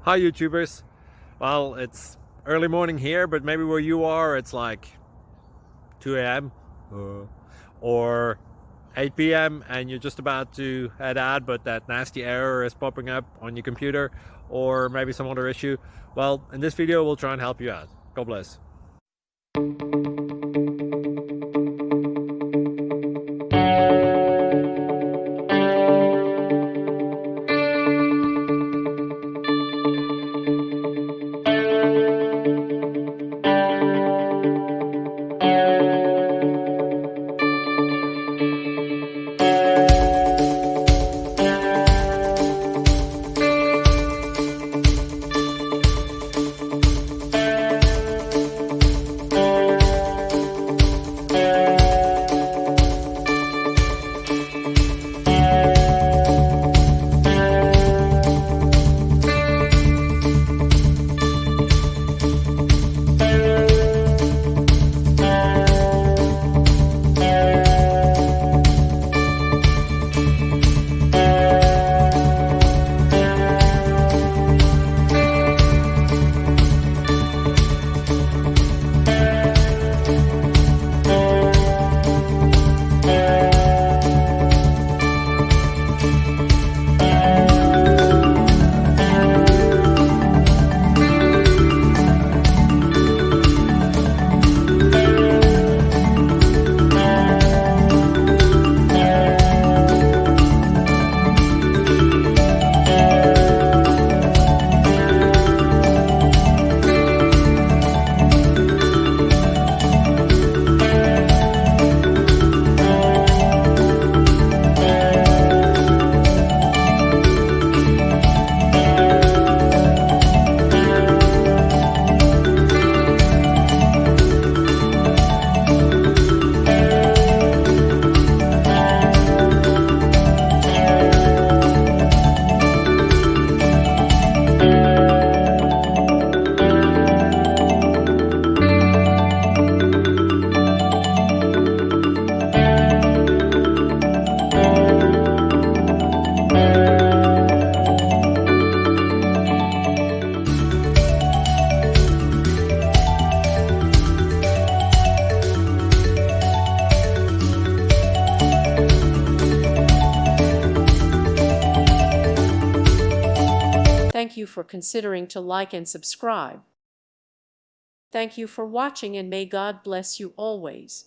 Hi YouTubers. Well, it's early morning here, but maybe where you are it's like 2 a.m. or 8 p.m. and you're just about to head out, but that nasty error is popping up on your computer, or maybe some other issue. Well, in this video we'll try and help you out. God bless. Thank you for considering to like and subscribe. Thank you for watching, and may God bless you always.